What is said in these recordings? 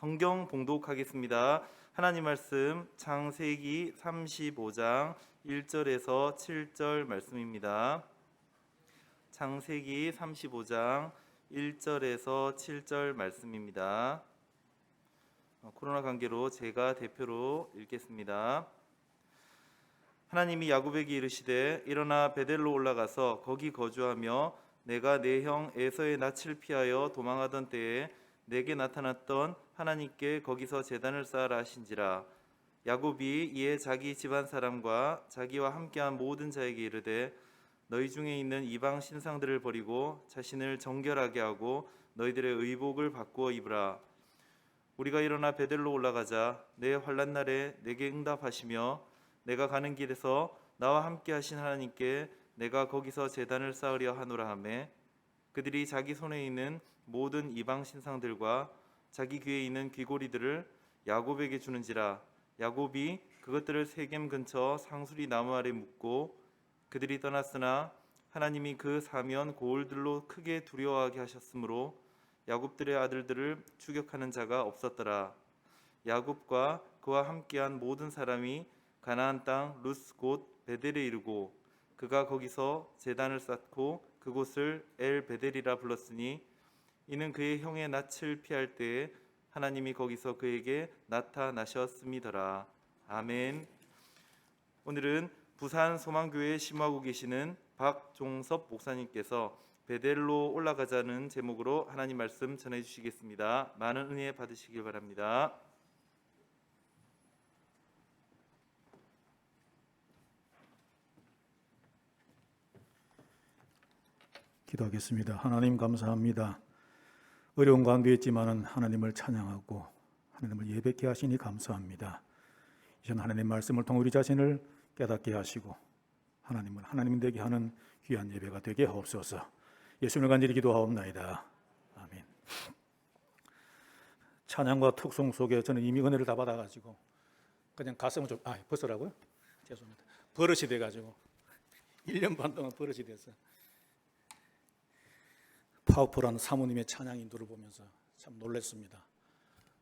성경 봉독하겠습니다. 하나님 말씀 창세기 35장 1절에서 7절 말씀입니다. 창세기 35장 1절에서 7절 말씀입니다. 코로나 관계로 제가 대표로 읽겠습니다. 하나님이 야곱에게 이르시되 일어나 베델로 올라가서 거기 거주하며 내가 내 형 에서의 낯을 피하여 도망하던 때에 내게 나타났던 하나님께 거기서 제단을 쌓으라 하신지라. 야곱이 이에 자기 집안 사람과 자기와 함께한 모든 자에게 이르되 너희 중에 있는 이방 신상들을 버리고 자신을 정결하게 하고 너희들의 의복을 바꾸어 입으라. 우리가 일어나 베델로 올라가자. 내 환난 날에 내게 응답하시며 내가 가는 길에서 나와 함께 하신 하나님께 내가 거기서 제단을 쌓으려 하노라 하매 그들이 자기 손에 있는 모든 이방 신상들과 자기 귀에 있는 귀고리들을 야곱에게 주는지라. 야곱이 그것들을 세겜 근처 상수리 나무 아래 묻고 그들이 떠났으나 하나님이 그 사면 고을들로 크게 두려워하게 하셨으므로 야곱들의 아들들을 추격하는 자가 없었더라. 야곱과 그와 함께한 모든 사람이 가나안 땅 루스 곧 베델에 이르고 그가 거기서 제단을 쌓고 그곳을 엘 베델이라 불렀으니 이는 그의 형의 낯을 피할 때에 하나님이 거기서 그에게 나타나셨음이더라. 아멘. 오늘은 부산 소망교회에 심호하고 계시는 박종섭 목사님께서 베델로 올라가자는 제목으로 하나님 말씀 전해 주시겠습니다. 많은 은혜 받으시길 바랍니다. 기도하겠습니다. 하나님 감사합니다. 어려운 가운데 있지만은 하나님을 찬양하고 하나님을 예배케 하시니 감사합니다. 이전 하나님 말씀을 통해 우리 자신을 깨닫게 하시고 하나님을 하나님 되게 하는 귀한 예배가 되게 하옵소서. 예수님을 간절히 기도하옵나이다. 아멘. 찬양과 특송 속에 저는 이미 은혜를 다 받아가지고 그냥 가슴을 좀 벗으라고요? 죄송합니다. 버릇이 돼가지고 1년 반 동안 버릇이 돼서 파워풀한 사모님의 찬양 인도를 보면서 참 놀랐습니다.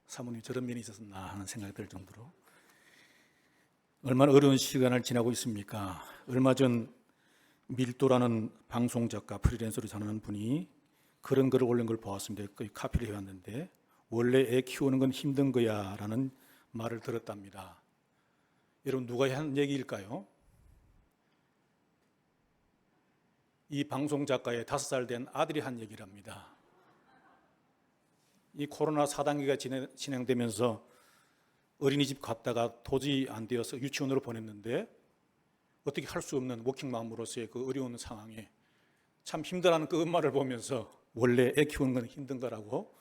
사모님 저런 면이 있었나 하는 생각이 들 정도로 얼마나 어려운 시간을 지나고 있습니까? 얼마 전 밀도라는 방송 작가 프리랜서로 전하는 분이 그런 글을 올린 걸 보았습니다. 거의 카피를 해왔는데 원래 애 키우는 건 힘든 거야 라는 말을 들었답니다. 여러분 누가 한 얘기일까요? 이 방송 작가의 5살 된 아들이 한 얘기랍니다. 이 코로나 4단계가 진행되면서 어린이집 갔다가 도저히 안 되어서 유치원으로 보냈는데 어떻게 할 수 없는 워킹맘으로서의 그 어려운 상황에 참 힘들어하는 그 엄마를 보면서 원래 애 키우는 건 힘든 거라고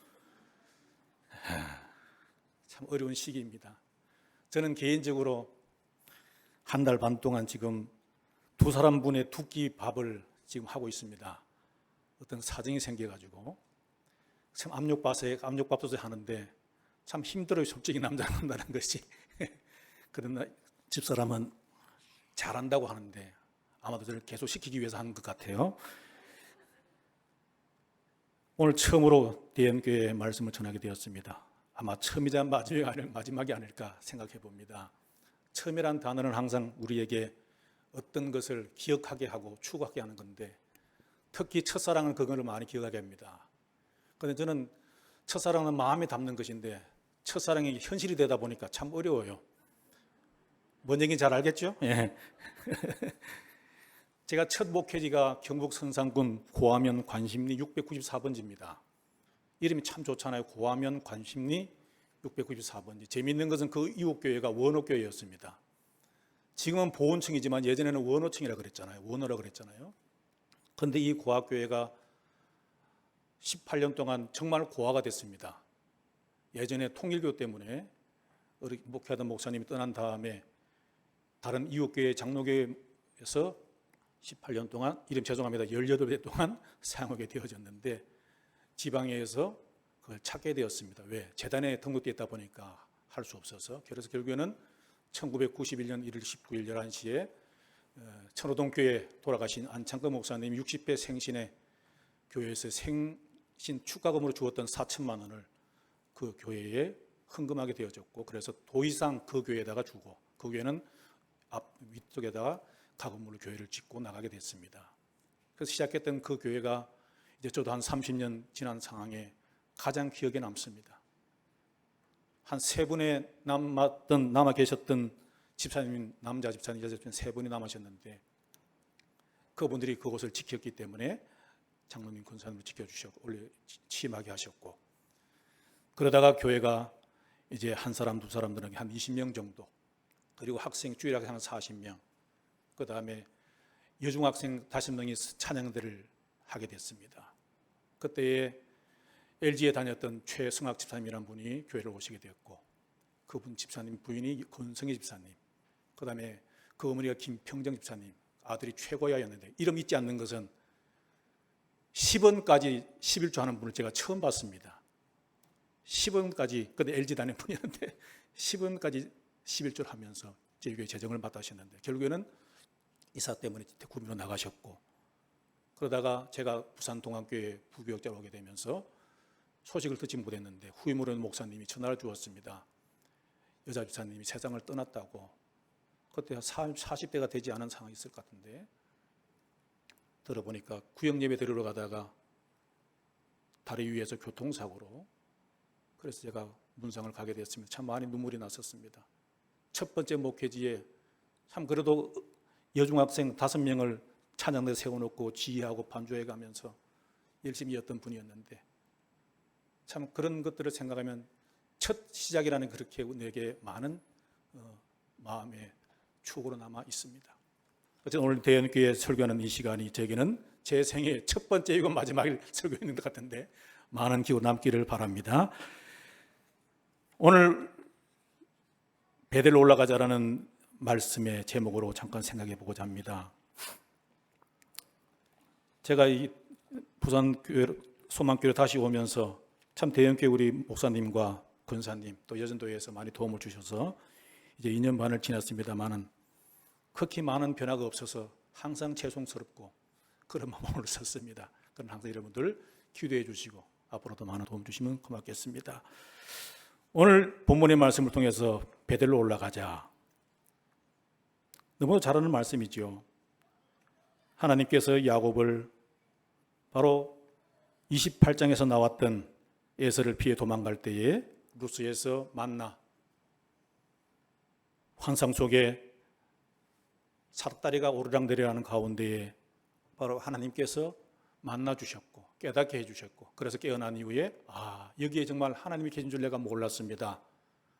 참 어려운 시기입니다. 저는 개인적으로 한 달 반 동안 지금 2사람분의 2끼 밥을 지금 하고 있습니다. 어떤 사정이 생겨가지고 참 압력밥솥에 하는데 참 힘들어요. 솔직히 남자가 한다는 것이. 그러나 집사람은 잘한다고 하는데 아마도 저를 계속 시키기 위해서 하는 것 같아요. 오늘 처음으로 대연교회의 말씀을 전하게 되었습니다. 아마 처음이자 마지막이 아닐까 생각해 봅니다. 처음이란 단어는 항상 우리에게 어떤 것을 기억하게 하고 추구하게 하는 건데 특히 첫사랑은 그걸 많이 기억하게 합니다. 그런데 저는 첫사랑은 마음에 담는 것인데 첫사랑이 현실이 되다 보니까 참 어려워요. 뭔 얘기인지 잘 알겠죠? 예. 제가 첫 목회지가 경북 선산군 고화면 관심리 694번지입니다. 이름이 참 좋잖아요. 고화면 관심리 694번지. 재미있는 것은 그 이웃교회가 원호교회였습니다. 지금은 보훈층이지만 예전에는 원호층이라고 그랬잖아요. 원호라고 그랬잖아요. 그런데 이 고아교회가 18년 동안 정말 고아가 됐습니다. 예전에 통일교 때문에 목회하던 목사님이 떠난 다음에 다른 이웃교회 장로교회에서 18년 동안, 이름 죄송합니다, 18대 동안 사용하게 되어졌는데 지방에서 그걸 찾게 되었습니다. 왜? 재단에 등록되어 있다 보니까 할 수 없어서. 그래서 결국에는 1991년 1월 19일 11시에 천호동교회 돌아가신 안창근 목사님이 60배 생신에 교회에서 생신 축가금으로 주었던 4천만 원을 그 교회에 흥금하게 되어졌고, 그래서 더 이상 그 교회에다가 주고, 그 교회는 위쪽에다가 가건물로 교회를 짓고 나가게 됐습니다. 그래서 시작했던 그 교회가 이제 저도 한 30년 지난 상황에 가장 기억에 남습니다. 한 세 분의 남아 계셨던 집사님, 남자 집사님, 여자 집사님 세 분이 남으셨는데, 그분들이 그곳을 지켰기 때문에 장로님 권사님을 지켜주셨고 원래 취임하게 하셨고, 그러다가 교회가 이제 한 사람 두 사람들은 한 20명 정도, 그리고 학생 주일학생 한 40명, 그 다음에 여중학생 5명이 찬양대를 하게 됐습니다. 그때에 LG에 다녔던 최승학 집사님이라는 분이 교회를 오시게 되었고, 그분 집사님 부인이 권성희 집사님, 그 다음에 그 어머니가 김평정 집사님, 아들이 최고야였는데, 이름 잊지 않는 것은 10원까지 11조 하는 분을 제가 처음 봤습니다. 10원까지, 그때 LG 다니는 분이었는데 10원까지 11조를 하면서 저희 교회 재정을 맡으셨는데, 결국에는 이사 때문에 구미로 나가셨고, 그러다가 제가 부산 동안교회 부교역자로 오게 되면서 소식을 듣지 못했는데 후임으로는 목사님이 전화를 주었습니다. 여자 집사님이 세상을 떠났다고. 그때 40대가 되지 않은 상황이 있을 것 같은데, 들어보니까 구역예배 드리러 가다가 다리 위에서 교통사고로, 그래서 제가 문상을 가게 됐습니다. 참 많이 눈물이 났었습니다. 첫 번째 목회지에 참 그래도 여중학생 5명을 찬양대 세워놓고 지휘하고 반주해 가면서 열심히 했던 분이었는데, 참 그런 것들을 생각하면 첫 시작이라는 그렇게 내게 많은 마음의 추억으로 남아 있습니다. 어쨌든 오늘 대연교회 설교하는 이 시간이 제게는 제 생애 첫 번째이고 마지막일 설교했는 것 같은데 많은 기호 남기를 바랍니다. 오늘 베델로 올라가자라는 말씀의 제목으로 잠깐 생각해 보고자 합니다. 제가 이 부산교회 소망교회 다시 오면서 참 대형교회 우리 목사님과 권사님 또 여전도회에서 많이 도움을 주셔서 이제 2년 반을 지났습니다만은 극히 많은 변화가 없어서 항상 죄송스럽고 그런 마음으로 섰습니다. 그럼 항상 여러분들 기도해 주시고 앞으로도 많은 도움 주시면 고맙겠습니다. 오늘 본문의 말씀을 통해서 베델로 올라가자. 너무 잘하는 말씀이죠. 하나님께서 야곱을 바로 28장에서 나왔던 에서를 피해 도망갈 때에 루스에서 만나 환상 속에 사닥다리가 오르락내리락하는 가운데에 바로 하나님께서 만나 주셨고 깨닫게 해주셨고, 그래서 깨어난 이후에 여기에 정말 하나님이 계신 줄 내가 몰랐습니다.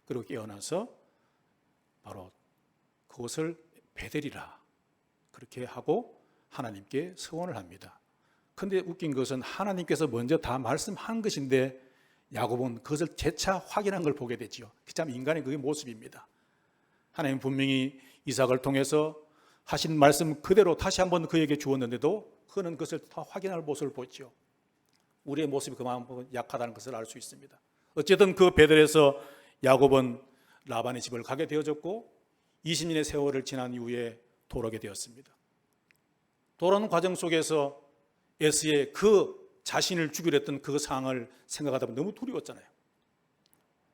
그리고 깨어나서 바로 그것을 베델이라 그렇게 하고 하나님께 서원을 합니다. 그런데 웃긴 것은 하나님께서 먼저 다 말씀한 것인데 야곱은 그것을 재차 확인한 걸 보게 되죠. 참 인간의 그게 모습입니다. 하나님 분명히 이삭을 통해서 하신 말씀 그대로 다시 한번 그에게 주었는데도 그는 그것을 다 확인할 모습을 보죠. 우리의 모습이 그만큼 약하다는 것을 알 수 있습니다. 어쨌든 그 베델에서 야곱은 라반의 집을 가게 되어졌고 20년의 세월을 지난 이후에 돌아오게 되었습니다. 돌아오는 과정 속에서 에스의 그 자신을 죽이려 했던 그 상황을 생각하다 보면 너무 두려웠잖아요.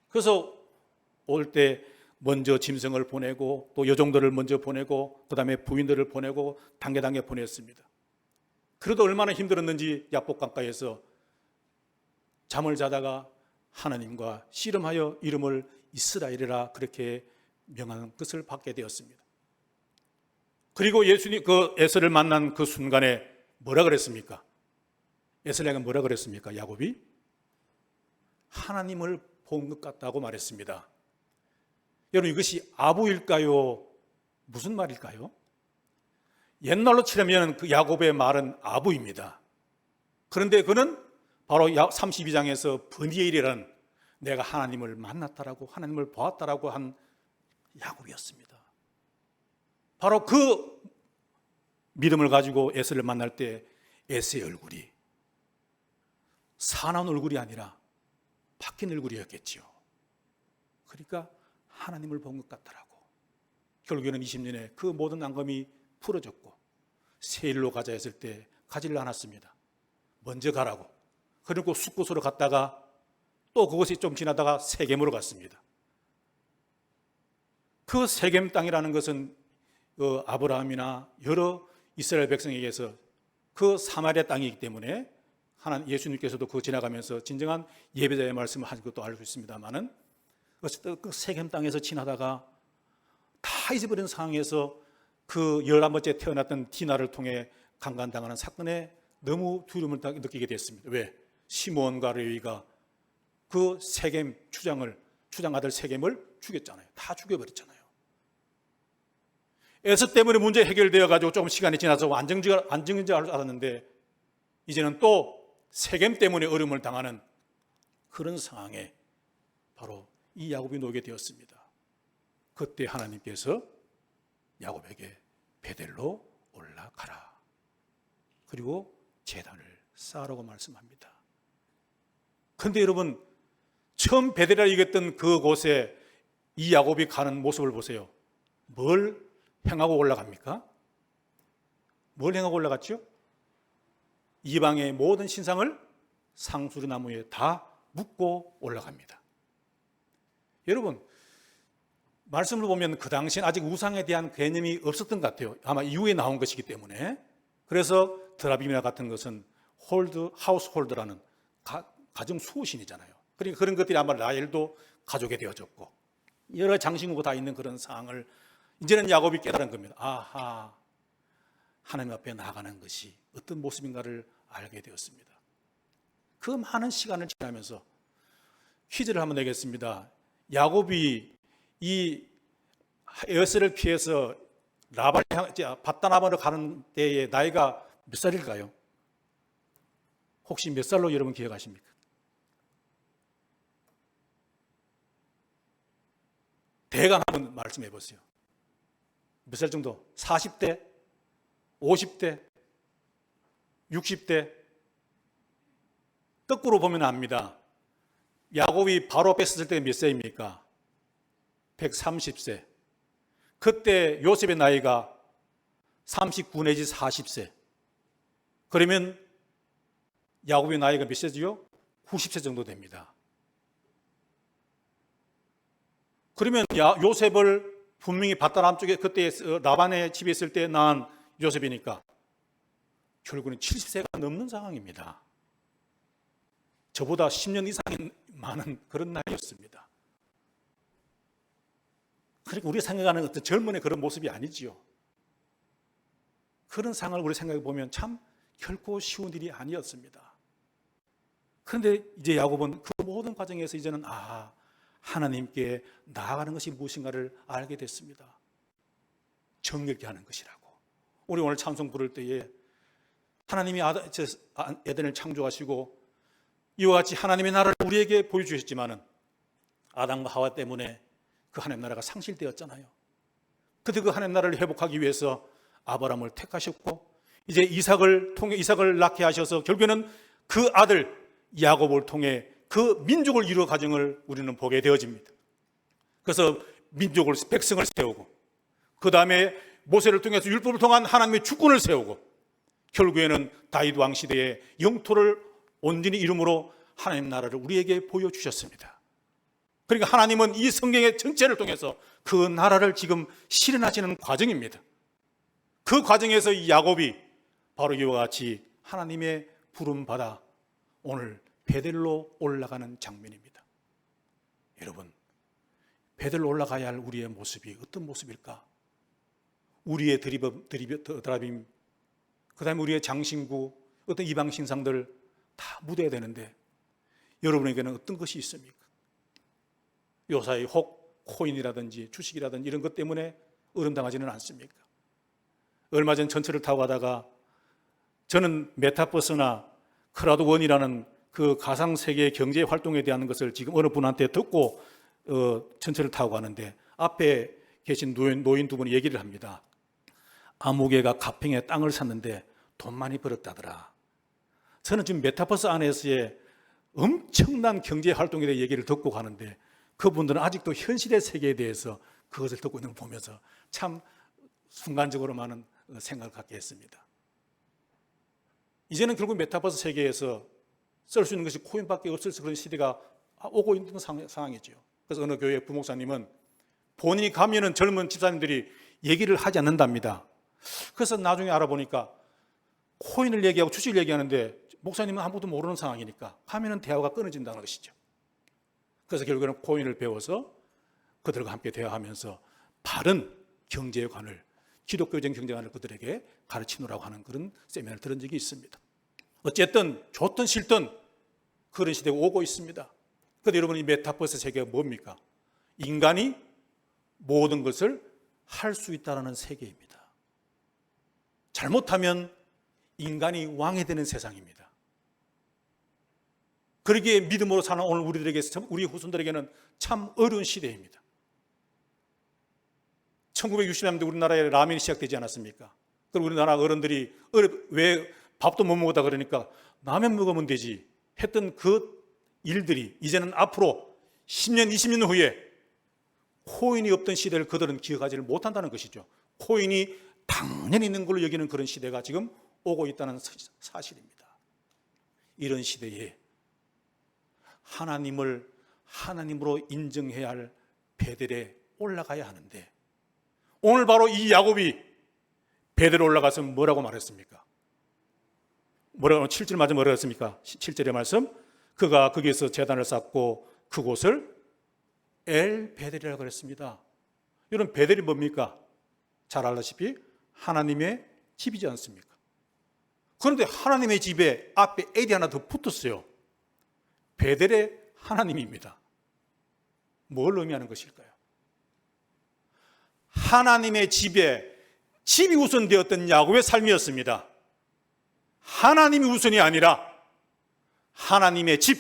그래서 올 때 먼저 짐승을 보내고 또 여종들을 먼저 보내고 그 다음에 부인들을 보내고 단계 보냈습니다. 그래도 얼마나 힘들었는지 야복 강가에서 잠을 자다가 하나님과 씨름하여 이름을 이스라엘이라 그렇게 명하는 것을 받게 되었습니다. 그리고 예수님 그 에서를 만난 그 순간에 뭐라 그랬습니까? 에스라가 뭐라 그랬습니까? 야곱이 하나님을 본 것 같다고 말했습니다. 여러분 이것이 아부일까요? 무슨 말일까요? 옛날로 치려면 그 야곱의 말은 아부입니다. 그런데 그는 바로 32장에서 브니엘이라는 내가 하나님을 만났다라고 하나님을 보았다라고 한 야곱이었습니다. 바로 그 믿음을 가지고 에서를 만날 때 에서의 얼굴이 사나운 얼굴이 아니라 바뀐 얼굴이었겠죠. 그러니까 하나님을 본 것 같더라고. 결국에는 20년에 그 모든 앙금이 풀어졌고 세일로 가자 했을 때 가지를 않았습니다. 먼저 가라고. 그리고 숫곳으로 갔다가 또 그것이 좀 지나다가 세겜으로 갔습니다. 그 세겜 땅이라는 것은 아브라함이나 여러 이스라엘 백성에게서 그 사마리아 땅이기 때문에 하나님 예수님께서도 그 지나가면서 진정한 예배자의 말씀을 하신 것도 알고 있습니다만은 어쨌든 그 세겜 땅에서 지나다가 다 잊어버린 상황에서 그 11번째 태어났던 디나를 통해 강간당하는 사건에 너무 두려움을 느끼게 됐습니다. 왜? 시므온과 레위가 그 세겜 추장 아들 세겜을 죽였잖아요. 다 죽여버렸잖아요. 에서 때문에 문제 해결되어 가지고 조금 시간이 지나서 안정인 줄 알았는데 이제는 또 세겜 때문에 어려움을 당하는 그런 상황에 바로 이 야곱이 놓이게 되었습니다. 그때 하나님께서 야곱에게 베델로 올라가라. 그리고 제단을 쌓으라고 말씀합니다. 그런데 여러분, 처음 베델을 이겼던 그곳에 이 야곱이 가는 모습을 보세요. 뭘 행하고 올라갑니까? 뭘 행하고 올라갔죠? 이방의 모든 신상을 상수리 나무에 다 묶고 올라갑니다. 여러분, 말씀을 보면 그 당시엔 아직 우상에 대한 개념이 없었던 것 같아요. 아마 이후에 나온 것이기 때문에. 그래서 드라빔이나 같은 것은 하우스홀드라는 가정 수호신이잖아요. 그러니까 그런 것들이 아마 라헬도 가족에 되어졌고 여러 장신구가 다 있는 그런 상황을 이제는 야곱이 깨달은 겁니다. 아하, 하나님 앞에 나아가는 것이 어떤 모습인가를 알게 되었습니다. 그 많은 시간을 지나면서 퀴즈를 한번 내겠습니다. 야곱이 이 에어스를 피해서 바다나바로 가는 때의 나이가 몇 살일까요? 혹시 몇 살로 여러분 기억하십니까? 대강 한번 말씀해 보세요. 몇 살 정도? 40대? 50대? 60대? 거꾸로 보면 압니다. 야곱이 바로 뺐을 때 몇 세입니까? 130세. 그때 요셉의 나이가 39 내지 40세. 그러면 야곱의 나이가 몇 세지요? 90세 정도 됩니다. 그러면 요셉을 분명히 바다람 쪽에 그때 라반의 집에 있을 때 낳은 요셉이니까 결국은 70세가 넘는 상황입니다. 저보다 10년 이상이 많은 그런 나이였습니다. 그러니까 우리가 생각하는 어떤 젊은의 그런 모습이 아니지요. 그런 상황을 우리 생각해 보면 참 결코 쉬운 일이 아니었습니다. 그런데 이제 야곱은 그 모든 과정에서 이제는 하나님께 나아가는 것이 무엇인가를 알게 됐습니다. 정결케 하는 것이라고. 우리 오늘 찬송 부를 때에 하나님이 에덴을 창조하시고 이와 같이 하나님의 나라를 우리에게 보여주셨지만은 아담과 하와 때문에 그 하나님 나라가 상실되었잖아요. 그때 그 하나님 나라를 회복하기 위해서 아브라함을 택하셨고 이제 이삭을 낳게 하셔서 결국에는 그 아들 야곱을 통해 그 민족을 이루어 가정을 우리는 보게 되어집니다. 그래서 백성을 세우고 그 다음에 모세를 통해서 율법을 통한 하나님의 주권을 세우고 결국에는 다윗 왕 시대에 영토를 온전히 이름으로 하나님 나라를 우리에게 보여주셨습니다. 그러니까 하나님은 이 성경의 전체를 통해서 그 나라를 지금 실현하시는 과정입니다. 그 과정에서 이 야곱이 바로 이와 같이 하나님의 부름받아 오늘 베델로 올라가는 장면입니다. 여러분, 베델로 올라가야 할 우리의 모습이 어떤 모습일까? 우리의 드라빔, 그 다음에 우리의 장신구, 어떤 이방 신상들 다 묻어야 되는데 여러분에게는 어떤 것이 있습니까? 요사이 혹 코인이라든지 주식이라든지 이런 것 때문에 어려움당하지는 않습니까? 얼마 전 전철을 타고 가다가 저는 메타버스나 크라우드원이라는 그 가상세계 경제 활동에 대한 것을 지금 어느 분한테 듣고 전철을 타고 가는데 앞에 계신 노인 두 분이 얘기를 합니다. 아무개가 가평에 땅을 샀는데 돈 많이 벌었다더라. 저는 지금 메타버스 안에서의 엄청난 경제 활동에 대해 얘기를 듣고 가는데 그분들은 아직도 현실의 세계에 대해서 그것을 듣고 있는 걸 보면서 참 순간적으로 많은 생각을 갖게 했습니다. 이제는 결국 메타버스 세계에서 쓸 수 있는 것이 코인밖에 없을 그런 시대가 오고 있는 상황이죠. 그래서 어느 교회 부목사님은 본인이 가면은 젊은 집사님들이 얘기를 하지 않는답니다. 그래서 나중에 알아보니까 코인을 얘기하고 주식을 얘기하는데 목사님은 아무도 모르는 상황이니까 가면은 대화가 끊어진다는 것이죠. 그래서 결국에는 코인을 배워서 그들과 함께 대화하면서 바른 경제관을, 기독교적인 경제관을 그들에게 가르치느라고 하는 그런 세미나를 들은 적이 있습니다. 어쨌든 좋든 싫든 그런 시대가 오고 있습니다. 그런데 여러분, 이 메타버스 세계가 뭡니까? 인간이 모든 것을 할 수 있다는 세계입니다. 잘못하면 인간이 왕이 되는 세상입니다. 그러기에 믿음으로 사는 오늘 우리들에게, 우리 후손들에게는 참 어려운 시대입니다. 1960년대 우리나라에 라면이 시작되지 않았습니까? 그리고 우리나라 어른들이 왜 밥도 못 먹었다 그러니까 라면 먹으면 되지 했던 그 일들이 이제는 앞으로 10년, 20년 후에 코인이 없던 시대를 그들은 기억하지를 못한다는 것이죠. 코인이 당연히 있는 걸로 여기는 그런 시대가 지금 오고 있다는 사실입니다. 이런 시대에 하나님을 하나님으로 인정해야 할 베델에 올라가야 하는데, 오늘 바로 이 야곱이 베델에 올라가서 뭐라고 말했습니까? 7절 맞아 뭐라고 했습니까? 7절의 말씀, 그가 거기에서 제단을 쌓고 그곳을 엘 베델이라고 그랬습니다. 여러분, 베델이 뭡니까? 잘 알다시피 하나님의 집이지 않습니까? 그런데 하나님의 집에 앞에 엘이 하나 더 붙었어요. 베델의 하나님입니다. 뭘 의미하는 것일까요? 하나님의 집에 집이 우선되었던 야곱의 삶이었습니다. 하나님이 우선이 아니라 하나님의 집,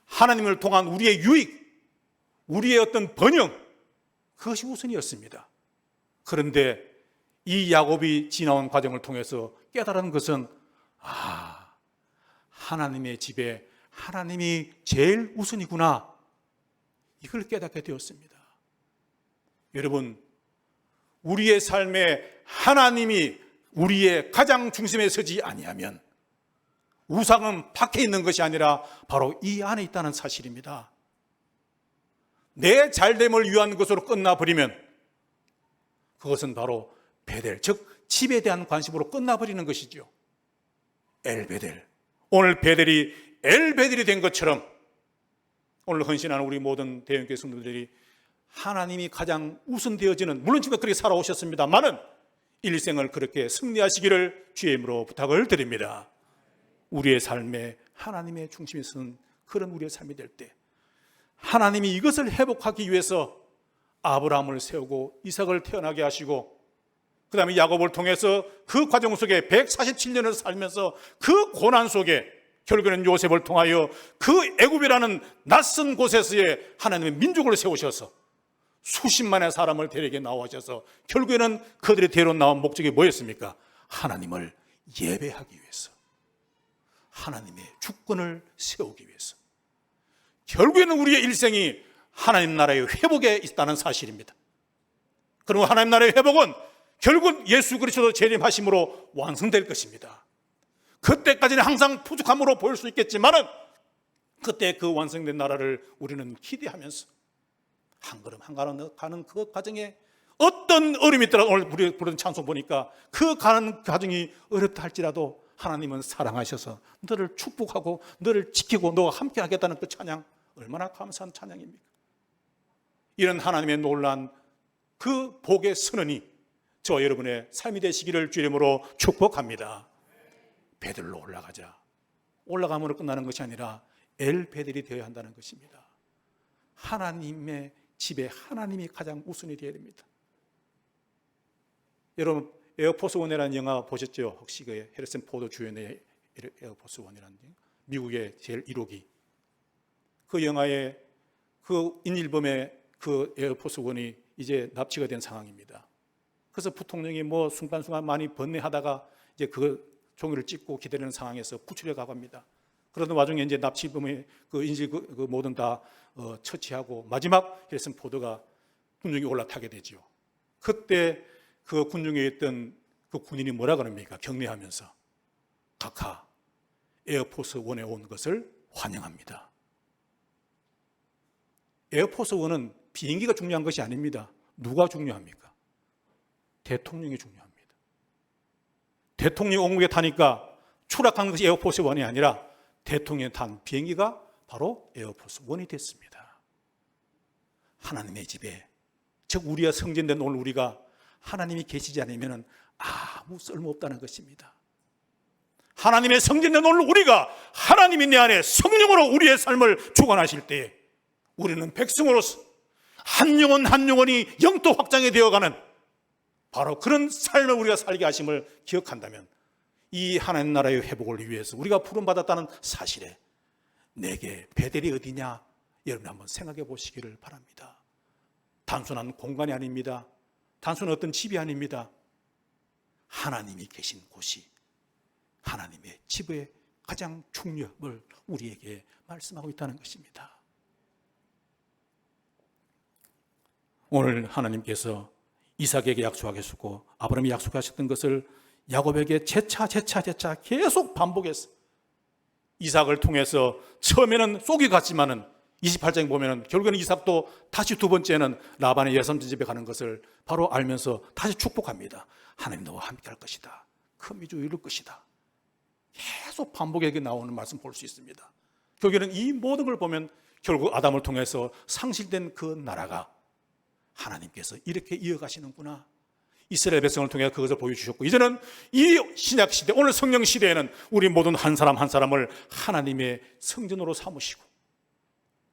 하나님을 통한 우리의 유익, 우리의 어떤 번영, 그것이 우선이었습니다. 그런데 이 야곱이 지나온 과정을 통해서 깨달은 것은 하나님의 집에 하나님이 제일 우선이구나, 이걸 깨닫게 되었습니다. 여러분, 우리의 삶에 하나님이 우리의 가장 중심에 서지 아니하면 우상은 밖에 있는 것이 아니라 바로 이 안에 있다는 사실입니다. 내 잘됨을 위한 것으로 끝나버리면 그것은 바로 베델, 즉 집에 대한 관심으로 끝나버리는 것이죠. 엘베델, 오늘 베델이 엘베델이 된 것처럼 오늘 헌신하는 우리 모든 대형교회 성도들이 하나님이 가장 우선되어지는, 물론 지금 그렇게 살아오셨습니다만은 일생을 그렇게 승리하시기를 주의 이름으로 부탁을 드립니다. 우리의 삶에 하나님의 중심에 서는 그런 우리의 삶이 될 때 하나님이 이것을 회복하기 위해서 아브라함을 세우고 이삭을 태어나게 하시고, 그 다음에 야곱을 통해서 그 과정 속에 147년을 살면서 그 고난 속에 결국에는 요셉을 통하여 그 애굽이라는 낯선 곳에서의 하나님의 민족을 세우셔서 수십만의 사람을 데리게 나오셔서 결국에는 그들이 데려 나온 목적이 뭐였습니까? 하나님을 예배하기 위해서, 하나님의 주권을 세우기 위해서. 결국에는 우리의 일생이 하나님 나라의 회복에 있다는 사실입니다. 그리고 하나님 나라의 회복은 결국은 예수 그리스도 재림하심으로 완성될 것입니다. 그때까지는 항상 부족함으로 보일 수 있겠지만은 그때 그 완성된 나라를 우리는 기대하면서 한 걸음 한 걸음 가는 그 과정에 어떤 어려움이 있더라도, 오늘 우리 부른 찬송 보니까 그 가는 과정이 어렵다 할지라도 하나님은 사랑하셔서 너를 축복하고 너를 지키고 너와 함께 하겠다는 그 찬양, 얼마나 감사한 찬양입니까? 이런 하나님의 놀라운 그 복의 선언이 저와 여러분의 삶이 되시기를 주 이름으로 축복합니다. 베들로 올라가자. 올라감으로 끝나는 것이 아니라 엘 베들이 되어야 한다는 것입니다. 하나님의 집에 하나님이 가장 우선이 되어야 됩니다. 여러분, 에어포스 원이라는 영화 보셨죠? 혹시 그 해리슨 포드 주연의 에어포스 원이라는 미국의 제일 1호기, 그 영화의 그 인일범의 그 에어포스 원이 이제 납치가 된 상황입니다. 그래서 부통령이 뭐 순간순간 많이 번뇌하다가 이제 그 종이를 찍고 기다리는 상황에서 구출해 가갑니다. 그러던 와중에 이제 납치범의 그 인질 그 모든 다 처치하고 마지막 해리슨 포드가 군중에 올라타게 되죠. 그때 그 군중에 있던 그 군인이 뭐라 그럽니까? 격려하면서 각하 에어포스 원에 온 것을 환영합니다. 에어포스 1은 비행기가 중요한 것이 아닙니다. 누가 중요합니까? 대통령이 중요합니다. 대통령이 왕국에 타니까 추락한 것이 에어포스 1이 아니라 대통령이 탄 비행기가 바로 에어포스 1이 됐습니다. 하나님의 집에, 즉 우리가 성전된 오늘 우리가 하나님이 계시지 않으면 아무 쓸모없다는 것입니다. 하나님의 성전된 오늘 우리가 하나님이 내 안에 성령으로 우리의 삶을 주관하실 때에 우리는 백성으로서 한 영혼 한 영혼이 영토 확장이 되어가는 바로 그런 삶을 우리가 살게 하심을 기억한다면 이 하나님 나라의 회복을 위해서 우리가 부름받았다는 사실에 내게 베델이 어디냐, 여러분 한번 생각해 보시기를 바랍니다. 단순한 공간이 아닙니다. 단순한 어떤 집이 아닙니다. 하나님이 계신 곳이 하나님의 집의 가장 중요함을 우리에게 말씀하고 있다는 것입니다. 오늘 하나님께서 이삭에게 약속하셨고 아브라함이 약속하셨던 것을 야곱에게 재차 계속 반복했어. 이삭을 통해서 처음에는 쏙이 갔지만은 28장에 보면은 결국에는 이삭도 다시 두 번째는 라반의 예삼촌 집에 가는 것을 바로 알면서 다시 축복합니다. 하나님 너와 함께 할 것이다. 큰 민족을 이룰 것이다. 계속 반복하게 나오는 말씀 볼 수 있습니다. 결국에는 이 모든 걸 보면 결국 아담을 통해서 상실된 그 나라가 하나님께서 이렇게 이어가시는구나. 이스라엘 백성을 통해 그것을 보여주셨고 이제는 이 신약 시대, 오늘 성령 시대에는 우리 모든 한 사람 한 사람을 하나님의 성전으로 삼으시고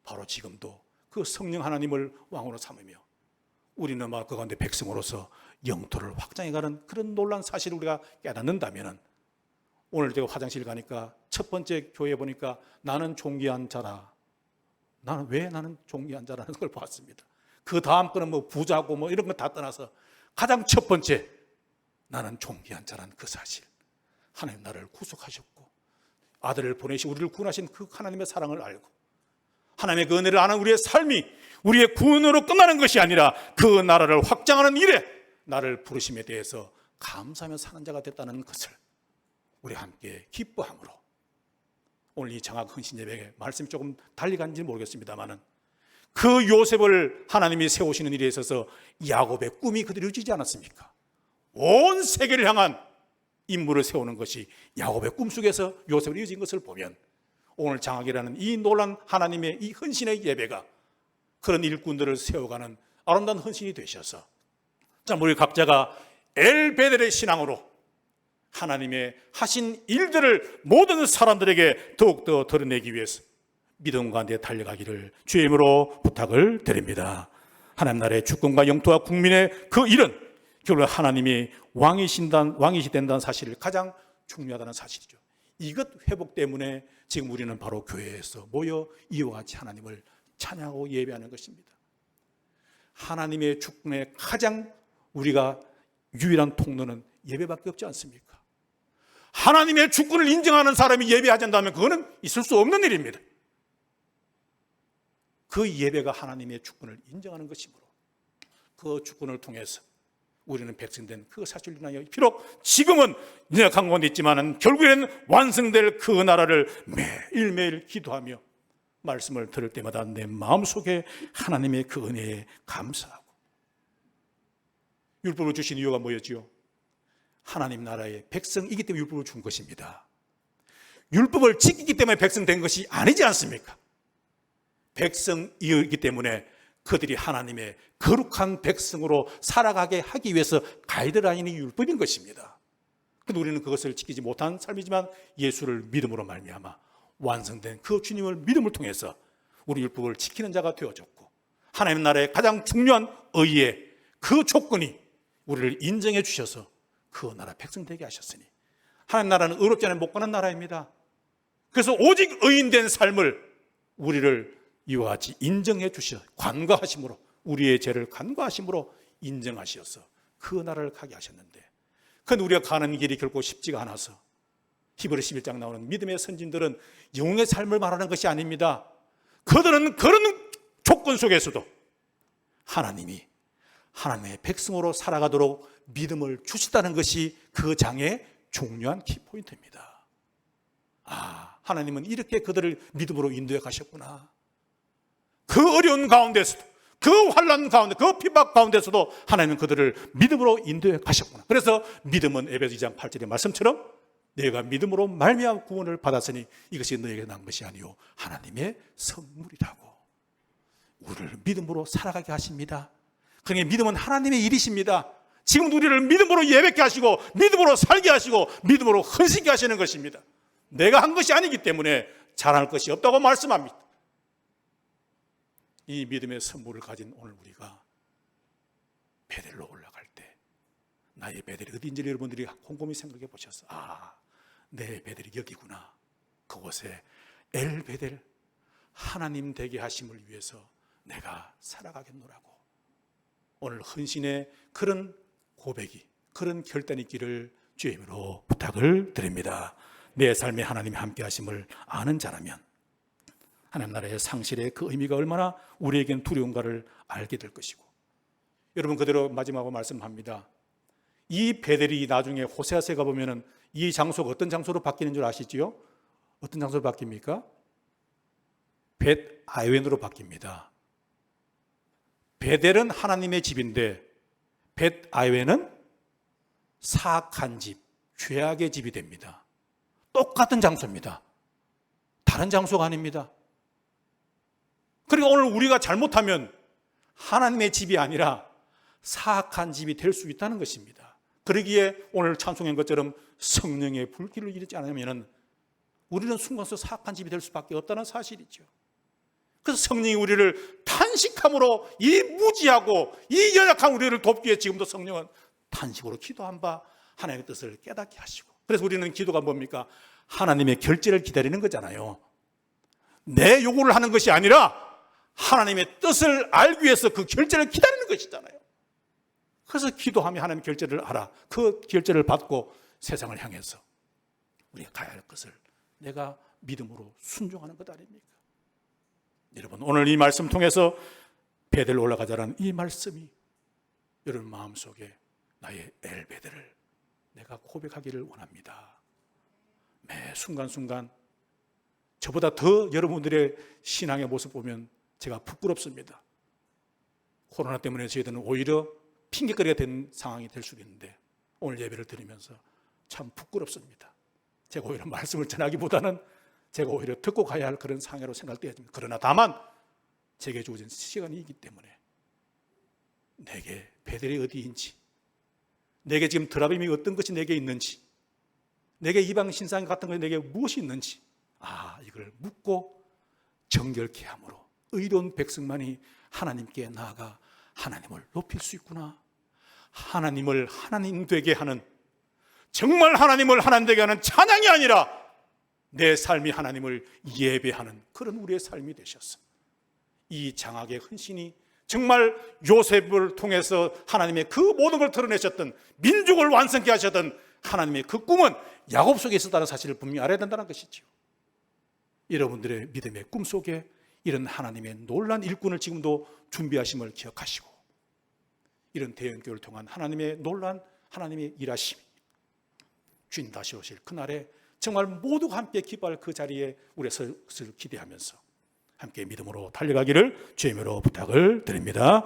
바로 지금도 그 성령 하나님을 왕으로 삼으며 우리는 막 그 가운데 백성으로서 영토를 확장해가는 그런 놀라운 사실을 우리가 깨닫는다면 오늘 제가 화장실 가니까 첫 번째 교회에 보니까 나는 존귀한 자라. 나는 존귀한 자라는 걸 봤습니다. 그 다음 거는 뭐 부자고 뭐 이런 거 다 떠나서 가장 첫 번째 나는 존귀한 자라는 그 사실. 하나님 나를 구속하셨고 아들을 보내시 우리를 구원하신 그 하나님의 사랑을 알고 하나님의 그 은혜를 아는 우리의 삶이 우리의 구원으로 끝나는 것이 아니라 그 나라를 확장하는 일에 나를 부르심에 대해서 감사하며 사는 자가 됐다는 것을 우리 함께 기뻐함으로 오늘 이 정학 헌신 예배에 말씀이 조금 달리 간지 모르겠습니다만은 그 요셉을 하나님이 세우시는 일에 있어서 야곱의 꿈이 그대로 이루어지지 않았습니까? 온 세계를 향한 인물을 세우는 것이 야곱의 꿈속에서 요셉을 이루어진 것을 보면 오늘 장학이라는 이 놀란 하나님의 이 헌신의 예배가 그런 일꾼들을 세워가는 아름다운 헌신이 되셔서 자, 우리 각자가 엘베델의 신앙으로 하나님의 하신 일들을 모든 사람들에게 더욱더 드러내기 위해서 믿음 가운데 달려가기를 주의 이름으로 부탁을 드립니다. 하나님 나라의 주권과 영토와 국민의 그 일은 결국 하나님이 왕이 된다는 사실을 가장 중요하다는 사실이죠. 이것 회복 때문에 지금 우리는 바로 교회에서 모여 이와 같이 하나님을 찬양하고 예배하는 것입니다. 하나님의 주권의 가장 우리가 유일한 통로는 예배밖에 없지 않습니까? 하나님의 주권을 인정하는 사람이 예배하지 않는다면 그거는 있을 수 없는 일입니다. 그 예배가 하나님의 주권을 인정하는 것이므로 그 주권을 통해서 우리는 백성된 그 사실을 인하여 비록 지금은 연약한 가운데 있지만 결국에는 완성될 그 나라를 매일매일 기도하며 말씀을 들을 때마다 내 마음속에 하나님의 그 은혜에 감사하고 율법을 주신 이유가 뭐였지요? 하나님 나라의 백성이기 때문에 율법을 준 것입니다. 율법을 지키기 때문에 백성 된 것이 아니지 않습니까? 백성이기 때문에 그들이 하나님의 거룩한 백성으로 살아가게 하기 위해서 가이드라인이 율법인 것입니다. 그런데 우리는 그것을 지키지 못한 삶이지만 예수를 믿음으로 말미암아 완성된 그 주님을 믿음을 통해서 우리 율법을 지키는 자가 되어졌고 하나님 나라의 가장 중요한 의의 그 조건이 우리를 인정해 주셔서 그 나라 백성 되게 하셨으니 하나님 나라는 의롭지 않으면 못 가는 나라입니다. 그래서 오직 의인된 삶을 우리를 이와 같이 인정해 주셔 관과하심으로 우리의 죄를 간과하심으로 인정하셔서 그 나라를 가게 하셨는데 그런데 우리가 가는 길이 결코 쉽지가 않아서 히브리 11장 나오는 믿음의 선진들은 영웅의 삶을 말하는 것이 아닙니다. 그들은 그런 조건 속에서도 하나님이 하나님의 백성으로 살아가도록 믿음을 주시다는 것이 그 장의 중요한 키포인트입니다. 하나님은 이렇게 그들을 믿음으로 인도해 가셨구나. 그 어려운 가운데서도, 그 환난 가운데, 그 핍박 가운데서도 하나님은 그들을 믿음으로 인도해 가셨구나. 그래서 믿음은 에베소 2장 8절의 말씀처럼 내가 믿음으로 말미암아 구원을 받았으니 이것이 너에게 난 것이 아니요 하나님의 선물이라고. 우리를 믿음으로 살아가게 하십니다. 그러니 믿음은 하나님의 일이십니다. 지금도 우리를 믿음으로 예배케 하시고 믿음으로 살게 하시고 믿음으로 헌신케 하시는 것입니다. 내가 한 것이 아니기 때문에 자랑할 것이 없다고 말씀합니다. 이 믿음의 선물을 가진 오늘 우리가 베델로 올라갈 때 나의 베델이 어디인지 여러분들이 곰곰이 생각해 보셔서 내 베델이 여기구나. 그곳에 엘 베델, 하나님 되게 하심을 위해서 내가 살아가겠노라고. 오늘 헌신의 그런 고백이, 그런 결단이 있기를 주의 이름으로 부탁을 드립니다. 내 삶에 하나님이 함께 하심을 아는 자라면 하나님 나라의 상실의 그 의미가 얼마나 우리에게는 두려운가를 알게 될 것이고, 여러분 그대로 마지막으로 말씀합니다. 이 베델이 나중에 호세아서에 가보면 이 장소가 어떤 장소로 바뀌는 줄 아시지요? 어떤 장소로 바뀝니까? 벳 아웬으로 바뀝니다. 베델은 하나님의 집인데 벳 아웬은 사악한 집, 죄악의 집이 됩니다. 똑같은 장소입니다. 다른 장소가 아닙니다. 그리고 오늘 우리가 잘못하면 하나님의 집이 아니라 사악한 집이 될 수 있다는 것입니다. 그러기에 오늘 찬송한 것처럼 성령의 불길을 일으키지 않으면 우리는 순간서 사악한 집이 될 수밖에 없다는 사실이죠. 그래서 성령이 우리를 탄식함으로 이 무지하고 이 연약한 우리를 돕기 위해 지금도 성령은 탄식으로 기도한 바 하나님의 뜻을 깨닫게 하시고, 그래서 우리는 기도가 뭡니까? 하나님의 결제를 기다리는 거잖아요. 내 요구를 하는 것이 아니라 하나님의 뜻을 알기 위해서 그 결제를 기다리는 것이잖아요. 그래서 기도하며 하나님의 결제를 알아. 그 결제를 받고 세상을 향해서 우리가 가야 할 것을 내가 믿음으로 순종하는 것 아닙니까? 여러분 오늘 이 말씀 통해서 베델로 올라가자라는 이 말씀이 여러분 마음속에 나의 엘 베델을 내가 고백하기를 원합니다. 매 순간순간 저보다 더 여러분들의 신앙의 모습 보면 제가 부끄럽습니다. 코로나 때문에 저희들은 오히려 핑계거리가 된 상황이 될 수도 있는데 오늘 예배를 드리면서 참 부끄럽습니다. 제가 오히려 말씀을 전하기보다는 제가 오히려 듣고 가야 할 그런 상해로 생각되어집니다. 그러나 다만 제게 주어진 시간이 있기 때문에 내게 베델이 어디인지, 내게 지금 드라빔이 어떤 것이 내게 있는지, 내게 이방 신상 같은 것이 내게 무엇이 있는지 이걸 묻고 정결케 함으로 의로운 백성만이 하나님께 나아가 하나님을 높일 수 있구나. 하나님을 하나님 되게 하는, 정말 하나님을 하나님 되게 하는 찬양이 아니라 내 삶이 하나님을 예배하는 그런 우리의 삶이 되셨어. 이 장악의 헌신이 정말 요셉을 통해서 하나님의 그 모든 걸 드러내셨던, 민족을 완성케 하셨던 하나님의 그 꿈은 야곱 속에 있었다는 사실을 분명히 알아야 된다는 것이죠. 여러분들의 믿음의 꿈속에 이런 하나님의 놀라운 일꾼을 지금도 준비하심을 기억하시고, 이런 대형교회를 통한 하나님의 놀라운 하나님의 일하심, 주님 다시 오실 그날에 정말 모두가 함께 기뻐할 그 자리에 우리가 설 것을 기대하면서 함께 믿음으로 달려가기를 주의 이름으로 부탁을 드립니다.